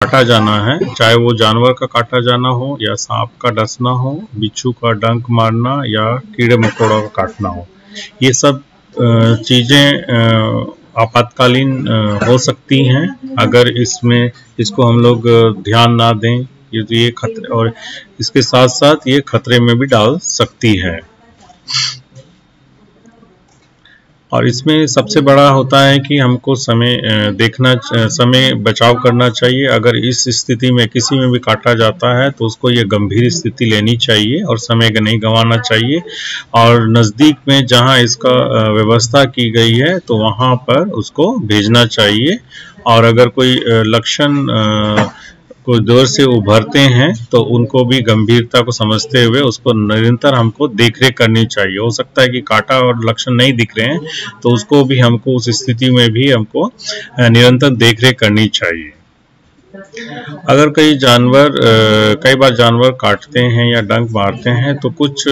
काटा जाना है, चाहे वो जानवर का काटा जाना हो या सांप का डसना हो, बिच्छू का डंक मारना या कीड़े मकोड़ों का काटना हो, ये सब चीज़ें आपातकालीन हो सकती हैं अगर इसको हम लोग ध्यान ना दें। ये खतरे, और इसके साथ साथ ये खतरे में भी डाल सकती है। और इसमें सबसे बड़ा होता है कि हमको समय बचाव करना चाहिए। अगर इस स्थिति में किसी में भी काटा जाता है तो उसको ये गंभीर स्थिति लेनी चाहिए और समय नहीं गंवाना चाहिए, और नज़दीक में जहां इसका व्यवस्था की गई है तो वहां पर उसको भेजना चाहिए। और अगर कोई लक्षण कुछ देर से उभरते हैं तो उनको भी गंभीरता को समझते हुए उसको निरंतर हमको देखरेख करनी चाहिए। हो सकता है कि काटा और लक्षण नहीं दिख रहे हैं तो उसको भी हमको उस स्थिति में भी हमको निरंतर देखरेख करनी चाहिए। अगर कई बार जानवर काटते हैं या डंक मारते हैं तो कुछ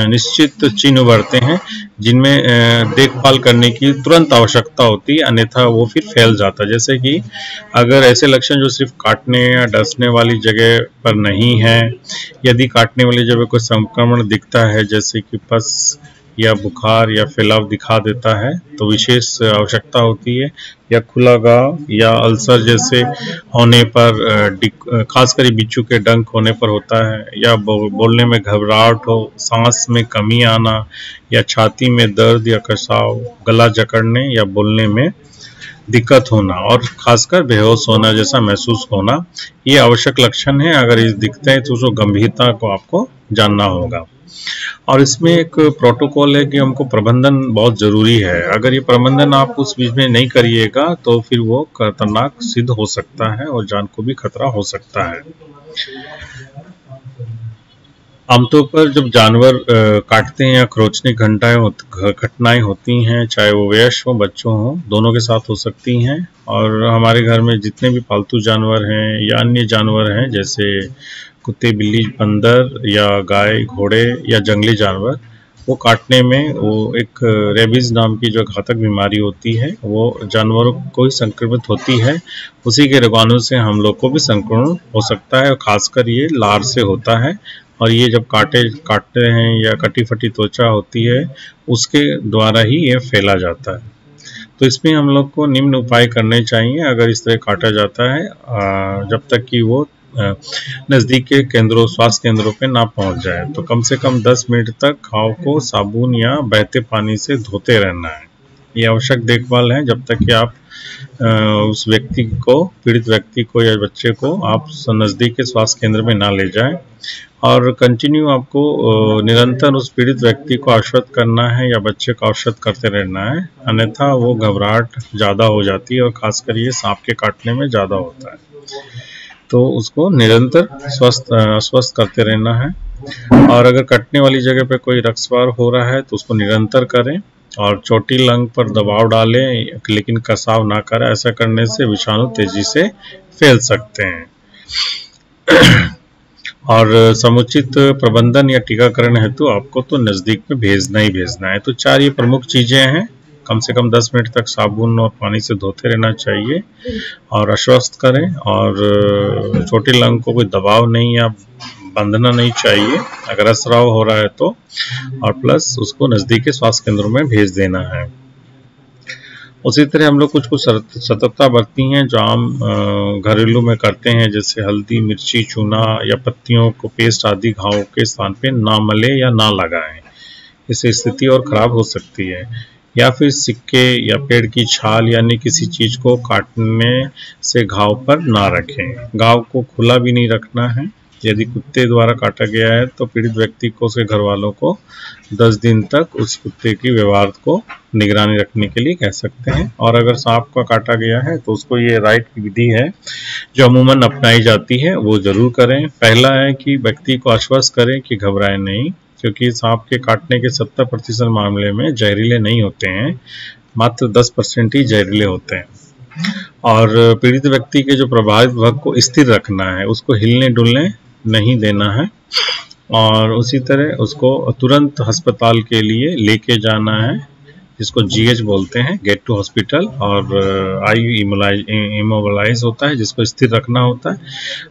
निश्चित चिन्ह उभरते हैं जिनमें देखभाल करने की तुरंत आवश्यकता होती है, अन्यथा वो फिर फैल जाता है। जैसे कि अगर ऐसे लक्षण जो सिर्फ काटने या डसने वाली जगह पर नहीं है, यदि काटने वाली जगह कोई संक्रमण दिखता है जैसे कि पस या बुखार या फैलाव दिखा देता है तो विशेष आवश्यकता होती है, या खुला घाव या अल्सर जैसे होने पर, खासकर बिच्छू के डंक होने पर होता है, या बोलने में घबराहट हो, सांस में कमी आना, या छाती में दर्द या कसाव, गला जकड़ने या बोलने में दिक्कत होना, और खासकर बेहोश होना जैसा महसूस होना, ये आवश्यक लक्षण है। अगर ये दिखते हैं तो उसको गंभीरता को आपको जानना होगा। और इसमें एक प्रोटोकॉल है कि हमको प्रबंधन बहुत ज़रूरी है। अगर ये प्रबंधन आप उस बीच में नहीं करिएगा तो फिर वो खतरनाक सिद्ध हो सकता है और जान को भी खतरा हो सकता है। आमतौर पर जब जानवर काटते हैं या खरोंचने घटनाएं होती हैं, चाहे वो वयस्क हो बच्चों हो, दोनों के साथ हो सकती हैं। और हमारे घर में जितने भी पालतू जानवर हैं या अन्य जानवर हैं जैसे कुत्ते, बिल्ली, बंदर या गाय, घोड़े या जंगली जानवर, वो काटने में वो एक रेबीज नाम की जो घातक बीमारी होती है वो जानवरों को ही संक्रमित होती है। उसी के रोगाणु से हम लोग को भी संक्रमण हो सकता है, और खासकर ये लार से होता है। और ये जब काटते हैं या कटी फटी त्वचा होती है उसके द्वारा ही ये फैला जाता है। तो इसमें हम लोग को निम्न उपाय करने चाहिए अगर इस तरह काटा जाता है, जब तक कि वो नज़दीक के स्वास्थ्य केंद्रों पे ना पहुंच जाए तो कम से कम 10 मिनट तक घाव को साबुन या बहते पानी से धोते रहना है। ये आवश्यक देखभाल है जब तक कि आप उस पीड़ित व्यक्ति को या बच्चे को आप नज़दीक के स्वास्थ्य केंद्र में ना ले जाएं। और कंटिन्यू आपको निरंतर उस पीड़ित व्यक्ति को आश्वस्त करना है या बच्चे को आश्वस्त करते रहना है, अन्यथा वो घबराहट ज़्यादा हो जाती है और खासकर ये सांप के काटने में ज़्यादा होता है। तो उसको निरंतर अस्वस्थ करते रहना है। और अगर कटने वाली जगह पे कोई रक्तस्राव हो रहा है तो उसको निरंतर करें, और चोटी लंग पर दबाव डालें लेकिन कसाव ना करें। ऐसा करने से विषाणु तेजी से फैल सकते हैं। और समुचित प्रबंधन या टीकाकरण हेतु आपको तो नज़दीक में भेजना ही भेजना है। तो 4 ये प्रमुख चीज़ें हैं। कम से कम 10 मिनट तक साबुन और पानी से धोते रहना चाहिए, और आश्वस्त करें, और चोटी लंग को कोई दबाव नहीं या बांधना नहीं चाहिए अगर रक्तस्राव हो रहा है तो, और प्लस उसको नज़दीक के स्वास्थ्य केंद्रों में भेज देना है। उसी तरह हम लोग कुछ सतर्कता बरती हैं जो आम घरेलू में करते हैं, जैसे हल्दी, मिर्ची, चूना या पत्तियों को पेस्ट आदि घाव के स्थान पे ना मले या ना लगाएं। इससे स्थिति और खराब हो सकती है। या फिर सिक्के या पेड़ की छाल यानी किसी चीज को काटने से घाव पर ना रखें। घाव को खुला भी नहीं रखना है। यदि कुत्ते द्वारा काटा गया है तो पीड़ित व्यक्ति को उसके घर वालों को 10 दिन तक उस कुत्ते की व्यवहार को निगरानी रखने के लिए कह सकते हैं। और अगर सांप का काटा गया है तो उसको ये राइट की विधि है जो अमूमन अपनाई जाती है, वो जरूर करें। पहला है कि व्यक्ति को आश्वस्त करें कि घबराए नहीं, क्योंकि सांप के काटने के 70% मामले में जहरीले नहीं होते हैं, मात्र 10% ही जहरीले होते हैं। और पीड़ित व्यक्ति के जो प्रभावित भाग को स्थिर रखना है, उसको हिलने डुलने नहीं देना है, और उसी तरह उसको तुरंत अस्पताल के लिए लेके जाना है जिसको GH बोलते हैं, गेट टू हॉस्पिटल, और आई इमोबलाइज होता है जिसको स्थिर रखना होता है,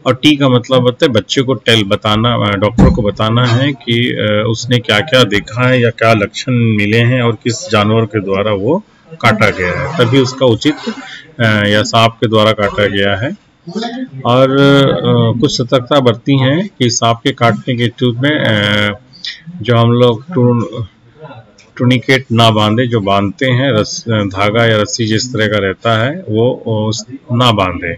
और टी का मतलब होता है बच्चे को बताना, डॉक्टर को बताना है कि उसने क्या क्या देखा है या क्या लक्षण मिले हैं और किस जानवर के द्वारा वो काटा गया है, तभी उसका उचित या सांप के द्वारा काटा गया है। और कुछ सतर्कता बरती हैं कि सांप के काटने के इच्छुक में जो हम लोग टूनिकेट ना बांधे, जो बांधते हैं धागा या रस्सी जिस तरह का रहता है वो ना बांधे,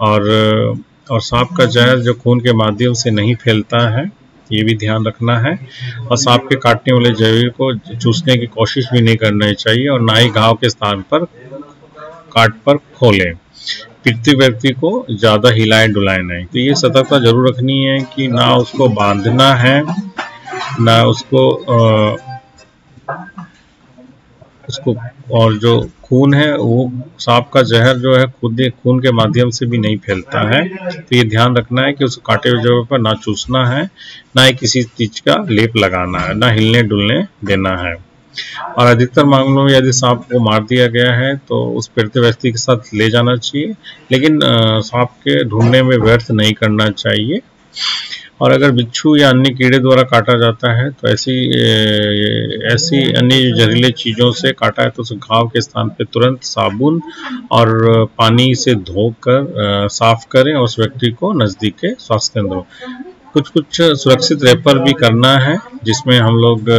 और सांप का जहर जो खून के माध्यम से नहीं फैलता है, ये भी ध्यान रखना है। और सांप के काटने वाले जहर को चूसने की कोशिश भी नहीं करनी चाहिए, और ना ही घाव के स्थान पर काट पर खोलें। पीड़ित व्यक्ति को ज़्यादा हिलाए डुलाए नहीं। तो ये सतर्कता जरूर रखनी है कि ना उसको बांधना है, ना उसको और जो खून है वो सांप का जहर जो है खुद खून के माध्यम से भी नहीं फैलता है। तो ये ध्यान रखना है कि उस काटे हुए जगह पर ना चूसना है, ना ही किसी चीज का लेप लगाना है, ना हिलने डुलने देना है। और अधिकतर मामलों में यदि सांप को मार दिया गया है तो उस पीड़ित व्यक्ति के साथ ले जाना चाहिए, लेकिन सांप के ढूंढने में व्यर्थ नहीं करना चाहिए। और अगर बिच्छू या अन्य कीड़े द्वारा काटा जाता है तो ऐसी अन्य जहरीले चीज़ों से काटा है तो उस घाव के स्थान पे तुरंत साबुन और पानी से धोकर साफ करें, और उस व्यक्ति को नज़दीक के स्वास्थ्य केंद्रों कुछ सुरक्षित रेफर भी करना है, जिसमें हम लोग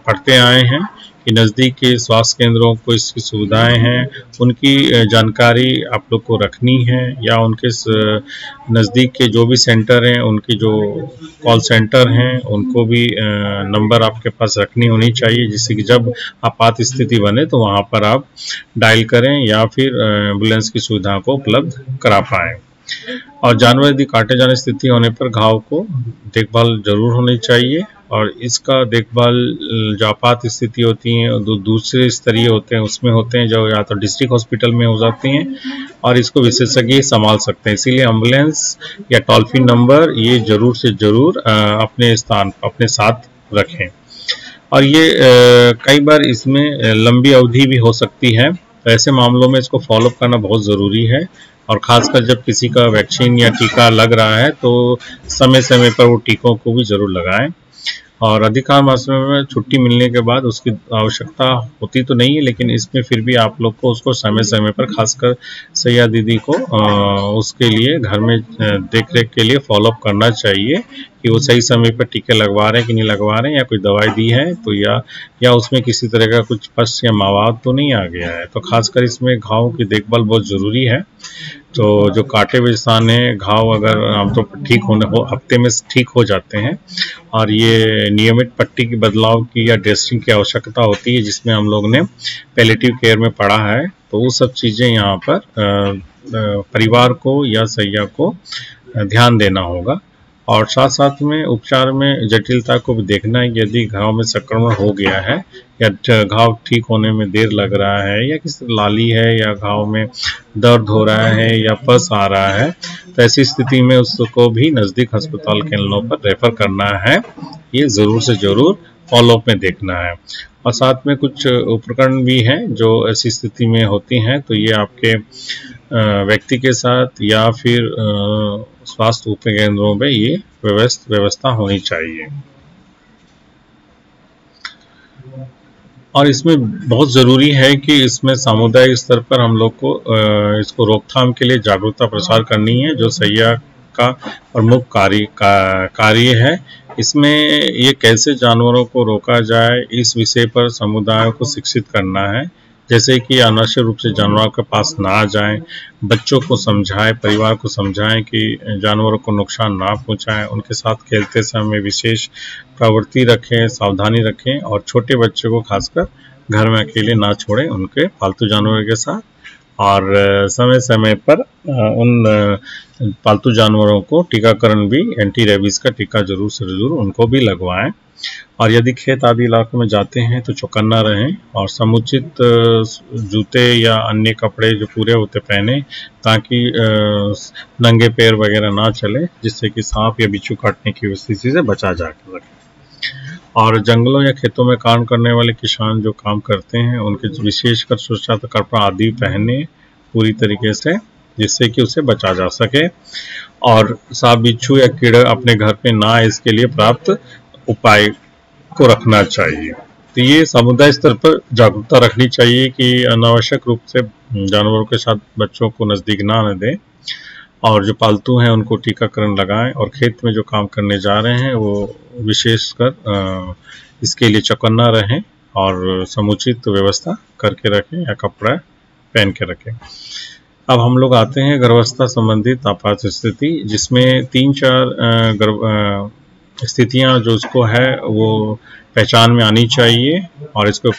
पढ़ते आए हैं कि नज़दीक के स्वास्थ्य केंद्रों को इसकी सुविधाएं हैं, उनकी जानकारी आप लोग को रखनी है, या उनके नज़दीक के जो भी सेंटर हैं, उनकी जो कॉल सेंटर हैं, उनको भी नंबर आपके पास रखनी होनी चाहिए, जिससे कि जब आपात स्थिति बने तो वहाँ पर आप डायल करें या फिर एम्बुलेंस की सुविधा को उपलब्ध करा पाएँ। और जानवर यदि काटे जाने स्थिति होने पर घाव को देखभाल जरूर होनी चाहिए, और इसका देखभाल जो आपात स्थिति होती है दूसरे स्तरीय होते हैं उसमें होते हैं, जो या तो डिस्ट्रिक्ट हॉस्पिटल में हो जाते हैं, और इसको विशेषज्ञ संभाल सकते हैं। इसीलिए एम्बुलेंस या टोल फ्री नंबर ये जरूर से जरूर अपने साथ रखें। और ये कई बार इसमें लंबी अवधि भी हो सकती है, तो ऐसे मामलों में इसको फॉलोअप करना बहुत ज़रूरी है, और ख़ासकर जब किसी का वैक्सीन या टीका लग रहा है तो समय समय पर वो टीकों को भी ज़रूर लगाएं। और अधिकांश मामलों में छुट्टी मिलने के बाद उसकी आवश्यकता होती तो नहीं है, लेकिन इसमें फिर भी आप लोग को उसको समय समय पर, खासकर सैया दीदी को उसके लिए घर में देख रेख के लिए फॉलोअप करना चाहिए कि वो सही समय पर टीके लगवा रहे हैं कि नहीं लगवा रहे हैं, या कोई दवाई दी है तो या उसमें किसी तरह का कुछ पस या मवाद तो नहीं आ गया है। तो खासकर इसमें घाव की देखभाल बहुत ज़रूरी है। तो जो काटे हुए स्थान है, घाव अगर आमतौर पर ठीक हफ्ते में ठीक हो जाते हैं, और ये नियमित पट्टी की बदलाव की या ड्रेसिंग की आवश्यकता होती है, जिसमें हम लोग ने पैलेटिव केयर में पढ़ा है। तो वो सब चीज़ें यहाँ पर परिवार को या सैया को ध्यान देना होगा। और साथ साथ में उपचार में जटिलता को भी देखना है, यदि घाव में संक्रमण हो गया है या घाव ठीक होने में देर लग रहा है, या किसी लाली है, या घाव में दर्द हो रहा है, या पस आ रहा है, तो ऐसी स्थिति में उसको भी नज़दीक अस्पताल केंद्रों पर रेफर करना है। ये ज़रूर से ज़रूर फॉलोअप में देखना है। और साथ में कुछ उपकरण भी हैं जो ऐसी स्थिति में होती हैं, तो ये आपके व्यक्ति के साथ या फिर स्वास्थ्य उप केंद्रों में ये व्यवस्था होनी चाहिए। और इसमें बहुत ज़रूरी है कि इसमें सामुदायिक स्तर पर हम लोग को इसको रोकथाम के लिए जागरूकता प्रसार करनी है, जो सैया का प्रमुख कार्य है। इसमें ये कैसे जानवरों को रोका जाए, इस विषय पर समुदाय को शिक्षित करना है, जैसे कि अनावश्यक रूप से जानवरों के पास ना आ जाएं, बच्चों को समझाएं, परिवार को समझाएं कि जानवरों को नुकसान ना पहुंचाएं, उनके साथ खेलते समय विशेष प्रवृत्ति रखें, सावधानी रखें, और छोटे बच्चों को खासकर घर में अकेले ना छोड़ें उनके पालतू जानवरों के साथ। और समय समय पर उन पालतू जानवरों को टीकाकरण भी, एंटी रेबीज का टीका जरूर से जरूर उनको भी लगवाएं। और यदि खेत आदि इलाकों में जाते हैं तो चौकन्ना रहें, और समुचित जूते या अन्य कपड़े जो पूरे होते पहने, ताकि नंगे पैर वगैरह ना चले, जिससे कि सांप या बिच्छू काटने की स्थिति से बचा जा सके। और जंगलों या खेतों में काम करने वाले किसान जो काम करते हैं उनके विशेषकर सुरक्षा कपड़ा आदि पहने पूरी तरीके से, जिससे कि उसे बचा जा सके। और सांप बिच्छू या कीड़ा अपने घर पे ना आए, इसके लिए प्राप्त उपाय को रखना चाहिए। तो ये समुदाय स्तर पर जागरूकता रखनी चाहिए कि अनावश्यक रूप से जानवरों के साथ बच्चों को नज़दीक ना आने दें, और जो पालतू हैं उनको टीकाकरण लगाएं, और खेत में जो काम करने जा रहे हैं वो विशेषकर इसके लिए चौकन्ना रहें और समुचित व्यवस्था करके रखें या कपड़ा पहन के रखें। अब हम लोग आते हैं गर्भावस्था संबंधित आपात स्थिति, जिसमें 3-4 स्थितियां जो उसको है वो पहचान में आनी चाहिए, और इसको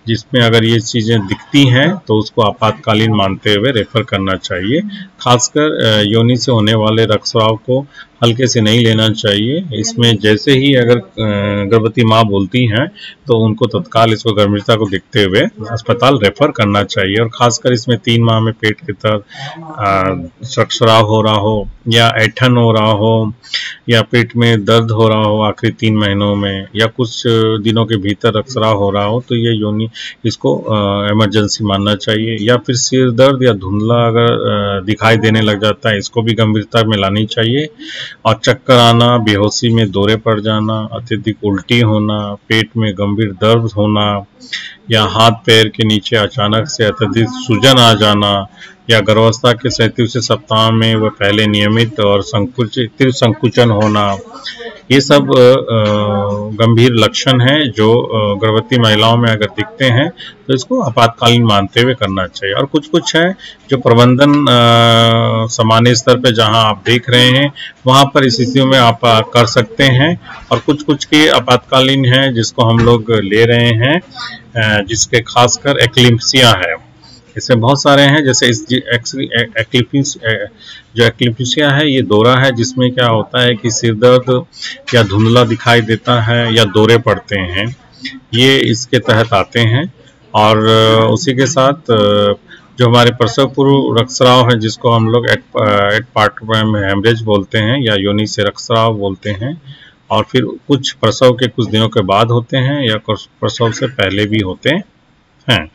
जिसमें अगर ये चीज़ें दिखती हैं तो उसको आपातकालीन मानते हुए रेफर करना चाहिए। खासकर योनि से होने वाले रक्तस्राव को हल्के से नहीं लेना चाहिए। इसमें जैसे ही अगर गर्भवती माँ बोलती हैं तो उनको तत्काल इसको गंभीरता को देखते हुए अस्पताल रेफर करना चाहिए। और खासकर इसमें 3 माह में पेट के तरफ रक्तस्राव हो रहा हो, या ऐठन हो रहा हो, या पेट में दर्द हो रहा हो आखिरी 3 महीनों में, या कुछ दिनों के भीतर रक्तस्राव हो रहा हो, तो ये योनि इसको इमरजेंसी मानना चाहिए। या फिर सिर दर्द या धुंधला अगर दिखाई देने लग जाता है, इसको भी गंभीरता में लानी चाहिए। और चक्कर आना, बेहोशी में दौरे पड़ जाना, अत्यधिक उल्टी होना, पेट में गंभीर दर्द होना, या हाथ पैर के नीचे अचानक से अत्यधिक सूजन आ जाना, या गर्भावस्था के 37वें सप्ताह में वह पहले नियमित और तीव्र संकुचन होना, ये सब गंभीर लक्षण हैं जो गर्भवती महिलाओं में अगर दिखते हैं तो इसको आपातकालीन मानते हुए करना चाहिए। और कुछ है जो प्रबंधन सामान्य स्तर पे जहां आप देख रहे हैं वहां पर इस स्थितियों में आप कर सकते हैं, और कुछ के आपातकालीन है जिसको हम लोग ले रहे हैं, जिसके खासकर एक्लिम्पसिया है। इसमें बहुत सारे हैं, जैसे इस एक्लिम्पसिया है, ये दौरा है जिसमें क्या होता है कि सिर दर्द या धुंधला दिखाई देता है या दौरे पड़ते हैं, ये इसके तहत आते हैं। और उसी के साथ जो हमारे प्रसव पूर्व रक्तस्राव है जिसको हम लोग एट पार्टम हेमरेज बोलते हैं या योनि से रक्तस्राव बोलते हैं, और फिर कुछ प्रसव के कुछ दिनों के बाद होते हैं या प्रसव से पहले भी होते हैं।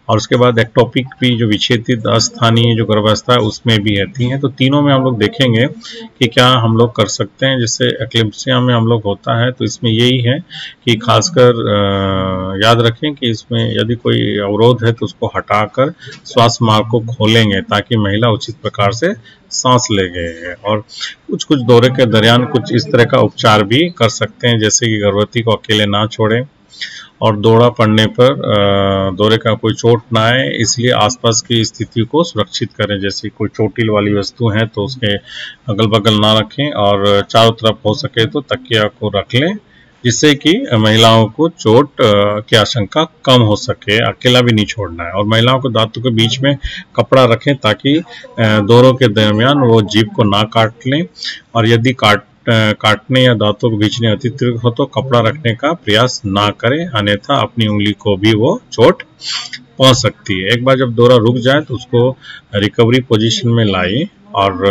और उसके बाद एक्टोपिक भी जो विच्छेदित अस्थानीय जो गर्भावस्था है उसमें भी रहती हैं। तो तीनों में हम लोग देखेंगे कि क्या हम लोग कर सकते हैं। जैसे एक्लिम्पसिया में हम लोग होता है तो इसमें यही है कि खासकर याद रखें कि इसमें यदि कोई अवरोध है तो उसको हटाकर श्वास मार्ग को खोलेंगे ताकि महिला उचित प्रकार से सांस लेंगे। और कुछ दौरे के दरमियान कुछ इस तरह का उपचार भी कर सकते हैं, जैसे कि गर्भवती को अकेले ना छोड़ें, और दौरा पड़ने पर दौरे का कोई चोट ना आए इसलिए आसपास की स्थिति को सुरक्षित करें। जैसे कोई चोटिल वाली वस्तु है तो उसके अगल बगल ना रखें, और चारों तरफ हो सके तो तकिया को रख लें, जिससे कि महिलाओं को चोट की आशंका कम हो सके। अकेला भी नहीं छोड़ना है। और महिलाओं को दांतों के बीच में कपड़ा रखें ताकि दौरों के दरमियान वो जीभ को ना काट लें, और यदि काटने या दांतों को खींचने अतिरिक्त हो तो कपड़ा रखने का प्रयास ना करें, अन्यथा अपनी उंगली को भी वो चोट पहुंच सकती है। एक बार जब दौरा रुक जाए तो उसको रिकवरी पोजीशन में लाएं और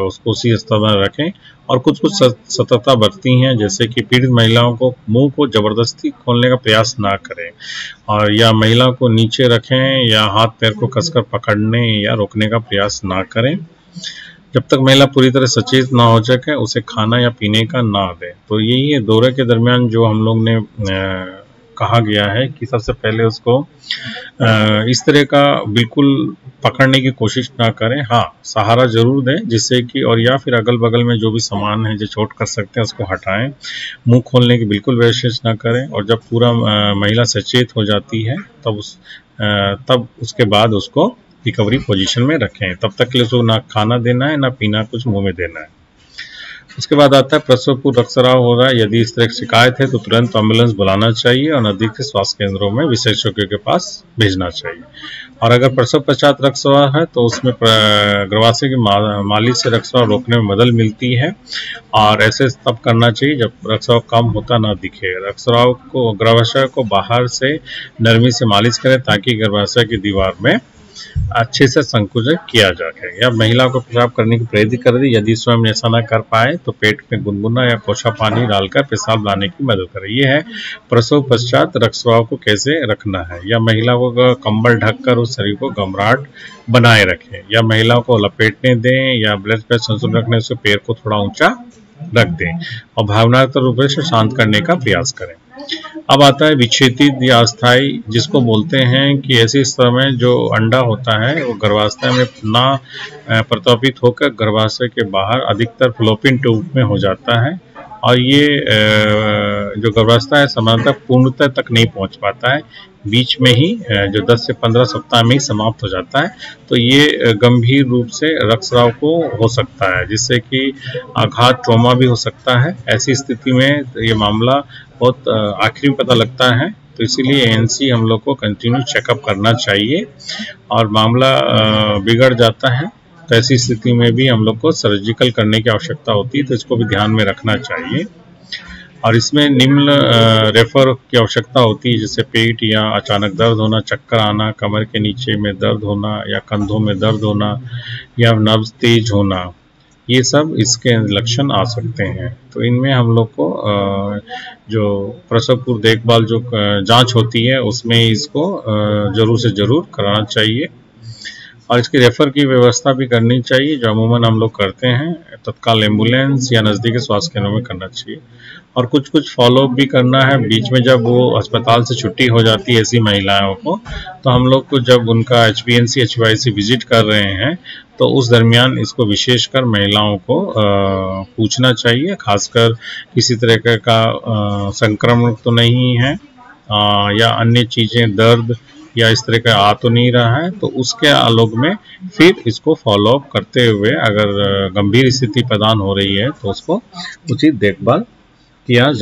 उसको उसी स्तर में रखें। और कुछ सतर्कता बरती हैं, जैसे कि पीड़ित महिलाओं को मुंह को जबरदस्ती खोलने का प्रयास ना करें, और या महिला को नीचे रखें या हाथ पैर को कसकर पकड़ने या रोकने का प्रयास ना करें। जब तक महिला पूरी तरह सचेत ना हो सके उसे खाना या पीने का ना दें। तो यही है दौरे के दरमियान जो हम लोग ने कहा गया है कि सबसे पहले उसको इस तरह का बिल्कुल पकड़ने की कोशिश ना करें। हाँ, सहारा जरूर दें जिससे कि, और या फिर अगल बगल में जो भी सामान है जो चोट कर सकते हैं उसको हटाएं। मुंह खोलने की बिल्कुल कोशिश ना करें, और जब पूरा महिला सचेत हो जाती है तब उसके बाद उसको रिकवरी पोजीशन में रखें। तब तक के लिए उसको ना खाना देना है ना पीना कुछ मुंह में देना है। उसके बाद आता है प्रसव पूर्व रक्तस्राव हो रहा है। यदि इस तरह की शिकायत है तो तुरंत एम्बुलेंस बुलाना चाहिए और नजदीक के स्वास्थ्य केंद्रों में विशेषज्ञों के पास भेजना चाहिए। और अगर प्रसव पश्चात रक्तस्राव है तो उसमें गर्भाशय की मालिश से रक्तस्राव रोकने में मदद मिलती है, और ऐसे तब करना चाहिए जब रक्तस्राव कम होता ना दिखे। रक्तस्राव को गर्भाशय को बाहर से नरमी से मालिश करें ताकि गर्भाशय की दीवार में अच्छे से संकुचन किया जाए। या महिला को पेशाब करने की प्रेरित कर दी, यदि स्वयं ऐसा न कर पाए तो पेट में गुनगुना या कोसा पानी डालकर पेशाब लाने की मदद करें। ये है प्रसव पश्चात रक्तस्राव को कैसे रखना है। या महिला को कंबल ढककर उस शरीर को घबराहट बनाए रखें। या महिला को लपेटने दें या ब्लड प्रेशर संतुलन रखने से पैर को थोड़ा ऊंचा रख दें और भावनात्मक रूप से शांत करने का प्रयास करें। अब आता है विच्छेदित या अस्थायी, जिसको बोलते हैं कि ऐसे स्तर में जो अंडा होता है वो गर्भाशय में ना प्रतापित होकर गर्भाशय के बाहर अधिकतर फ्लोपिन ट्यूब में हो जाता है और ये जो गर्भावस्था है सामान्यतः पूर्णता तक नहीं पहुंच पाता है, बीच में ही जो 10 से 15 सप्ताह में ही समाप्त हो जाता है। तो ये गंभीर रूप से रक्तस्राव को हो सकता है, जिससे कि आघात ट्रॉमा भी हो सकता है। ऐसी स्थिति में ये मामला बहुत आखिरी में पता लगता है, तो इसीलिए एएनसी हम लोग को कंटिन्यू चेकअप करना चाहिए और मामला बिगड़ जाता है तो ऐसी स्थिति में भी हम लोग को सर्जिकल करने की आवश्यकता होती है, तो इसको भी ध्यान में रखना चाहिए। और इसमें निम्न रेफर की आवश्यकता होती है, जैसे पेट या अचानक दर्द होना, चक्कर आना, कमर के नीचे में दर्द होना या कंधों में दर्द होना या नब्ज तेज होना, ये सब इसके लक्षण आ सकते हैं। तो इनमें हम लोग को जो प्रसव पूर्व देखभाल जो जांच होती है उसमें इसको जरूर से जरूर कराना चाहिए और इसकी रेफर की व्यवस्था भी करनी चाहिए, जो अमूमन हम लोग करते हैं। तत्काल एम्बुलेंस या नज़दीकी स्वास्थ्य केंद्रों में करना चाहिए और कुछ फॉलोअप भी करना है। बीच में जब वो अस्पताल से छुट्टी हो जाती है ऐसी महिलाओं को, तो हम लोग को जब उनका HBNC HYC विजिट कर रहे हैं तो उस दरमियान इसको विशेषकर महिलाओं को पूछना चाहिए, खासकर किसी तरह का संक्रमण तो नहीं है या अन्य चीज़ें दर्द या इस तरह का आ तो नहीं रहा है, तो उसके आलोक में फिर इसको फॉलोअप करते हुए अगर गंभीर स्थिति प्रदान हो रही है तो उसको उचित देखभाल किया जा